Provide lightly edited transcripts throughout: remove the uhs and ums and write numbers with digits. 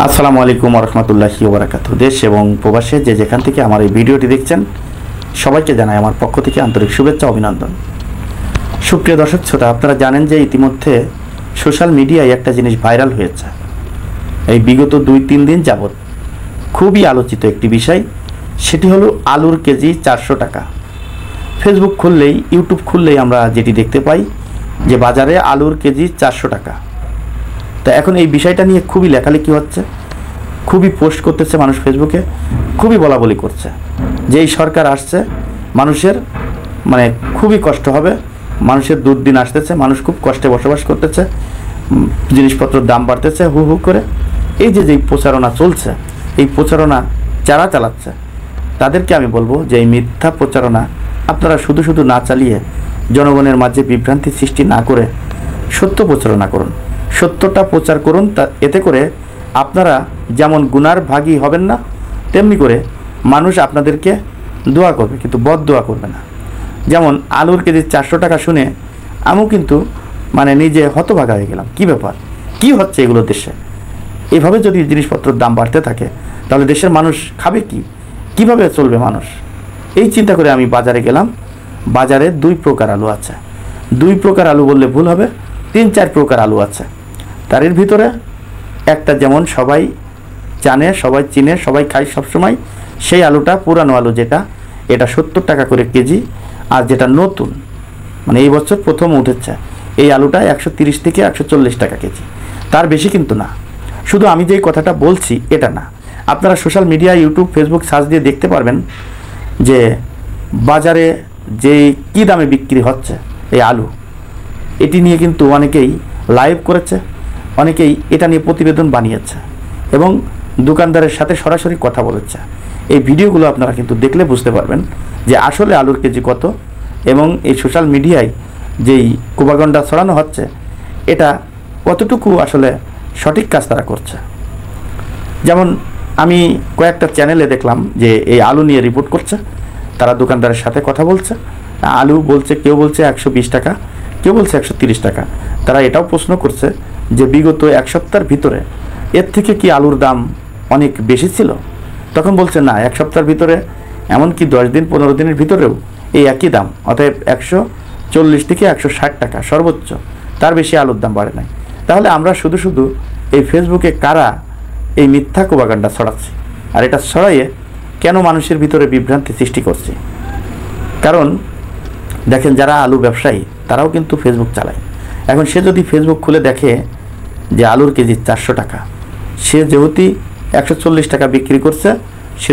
আসসালামু আলাইকুম রহমতুল্লাহি ওয়া বারাকাতুহু। দেশ এবং প্রবাসে যে যেখান থেকে আমার এই ভিডিওটি দেখছেন সবাইকে জানাই আমার পক্ষ থেকে আন্তরিক শুভেচ্ছা অভিনন্দন। সুপ্রিয় দর্শক শ্রোতা, আপনারা জানেন যে ইতিমধ্যে সোশ্যাল মিডিয়ায় একটা জিনিস ভাইরাল হয়েছে। এই বিগত 2-3 দিন যাবৎ খুবই আলোচিত একটি বিষয়, সেটি হলো আলুর কেজি 400 টাকা। ফেসবুক খুললেই, ইউটিউব খুললেই আমরা যেটি দেখতে পাই যে বাজারে আলুর কেজি 400 টাকা। তো এখন এই বিষয়টা নিয়ে খুবই লেখালেখি হচ্ছে, খুবই পোস্ট করতেছে মানুষ ফেসবুকে, খুবই বলা বলি করছে যে এই সরকার আসছে মানুষের খুবই কষ্ট হবে, মানুষের দুর্দিন আসতেছে, মানুষ খুব কষ্টে বসবাস করতেছে, জিনিসপত্রের দাম বাড়তেছে হু হু করে। এই যে যেই প্রচারণা চলছে, এই প্রচারণা যারা চালাচ্ছে তাদেরকে আমি বলবো যে এই মিথ্যা প্রচারণা আপনারা শুধু শুধু না চালিয়ে জনগণের মাঝে বিভ্রান্তি সৃষ্টি না করে সত্য প্রচারণা করুন, সত্যটা প্রচার করুন। তা এতে করে আপনারা যেমন গুনার ভাগী হবেন না, তেমনি করে মানুষ আপনাদেরকে দোয়া করবে, কিন্তু বদ দোয়া করবে না। যেমন আলুর কেজি 400 টাকা শুনে আমিও কিন্তু নিজে হতভাগা হয়ে গেলাম। কী ব্যাপার, কি হচ্ছে এগুলো দেশে? এইভাবে যদি জিনিসপত্রের দাম বাড়তে থাকে তাহলে দেশের মানুষ খাবে কি, কিভাবে চলবে মানুষ? এই চিন্তা করে আমি বাজারে গেলাম। বাজারে 2 প্রকার আলু আছে। 2 প্রকার আলু বললে ভুল হবে, 3-4 প্রকার আলু আছে। তার ভিতরে একটা যেমন সবাই জানে, সবাই চিনে, সবাই খায় সবসময়, সেই আলুটা পুরানো আলু যেটা, এটা 70 টাকা করে কেজি। আর যেটা নতুন এই বছর প্রথম উঠেছে, এই আলুটা 130 থেকে 140 টাকা কেজি, তার বেশি কিন্তু না। শুধু আমি যেই কথাটা বলছি এটা না, আপনারা social media, YouTube, Facebook search দিয়ে দেখতে পারবেন যে বাজারে যে কী দামে বিক্রি হচ্ছে এই আলু, এটি নিয়ে কিন্তু অনেকেই লাইভ করেছে, অনেকেই এটা নিয়ে প্রতিবেদন বানিয়েছে এবং দোকানদারের সাথে সরাসরি কথা বলেছে। এই ভিডিওগুলো আপনারা কিন্তু দেখলে বুঝতে পারবেন যে আসলে আলুর কেজি কত এবং এই সোশ্যাল মিডিয়ায় যেই কুবাগন্ডা ছড়ানো হচ্ছে এটা কতটুকু আসলে সঠিক কাজ তারা করছে। যেমন আমি কয়েকটা চ্যানেলে দেখলাম যে এই আলু নিয়ে রিপোর্ট করছে, তারা দোকানদারের সাথে কথা বলছে, আলু বলছে, কেউ বলছে 120 টাকা, কেউ বলছে 130 টাকা। তারা এটাও প্রশ্ন করছে যে বিগত 1 সপ্তাহের ভিতরে এর থেকে কি আলুর দাম অনেক বেশি ছিল? তখন বলছে না, 1 সপ্তাহের ভিতরে এমনকি 10 দিন 15 দিনের ভিতরেও এই একই দাম, অতএব 140 থেকে 160 টাকা সর্বোচ্চ, তার বেশি আলুর দাম বাড়ে নাই। তাহলে আমরা শুধু শুধু এই ফেসবুকে কারা এই মিথ্যা প্রোপাগান্ডা ছড়াচ্ছি, আর এটা ছড়াইয়ে কেন মানুষের ভিতরে বিভ্রান্তি সৃষ্টি করছি? কারণ দেখেন, যারা আলু ব্যবসায়ী তারাও কিন্তু ফেসবুক চালায়। এখন সে যদি ফেসবুক খুলে দেখে যে আলুর কেজি 400 টাকা, সে যেহেতু 140 টাকা বিক্রি করছে, সে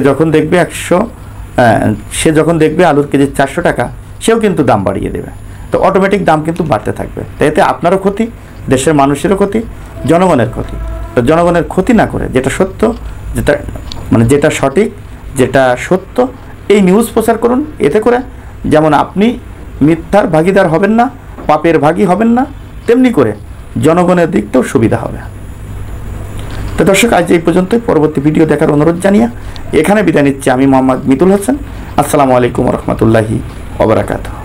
যখন দেখবে আলুর কেজি 400 টাকা, সেও কিন্তু দাম বাড়িয়ে দেবে। তো অটোমেটিক দাম কিন্তু বাড়তে থাকবে। তাই এতে আপনারও ক্ষতি, দেশের মানুষেরও ক্ষতি, জনগণের ক্ষতি। তো জনগণের ক্ষতি না করে যেটা সত্য, যেটা সঠিক, যেটা সত্য, এই নিউজ প্রচার করুন। এতে করে যেমন আপনি মিথ্যার ভাগীদার হবেন না, পাপের ভাগী হবেন না, তেমনি করে জনগণের দিক থেকেও সুবিধা হবে। তো দর্শক, আজ এই পর্যন্তই। পরবর্তী ভিডিও দেখার অনুরোধ জানিয়ে এখানে বিদায় নিচ্ছি আমি মোহাম্মদ মিতুল হোসেন। আসসালামু আলাইকুম রহমতুল্লাহি ওয়া বারাকাতুহু।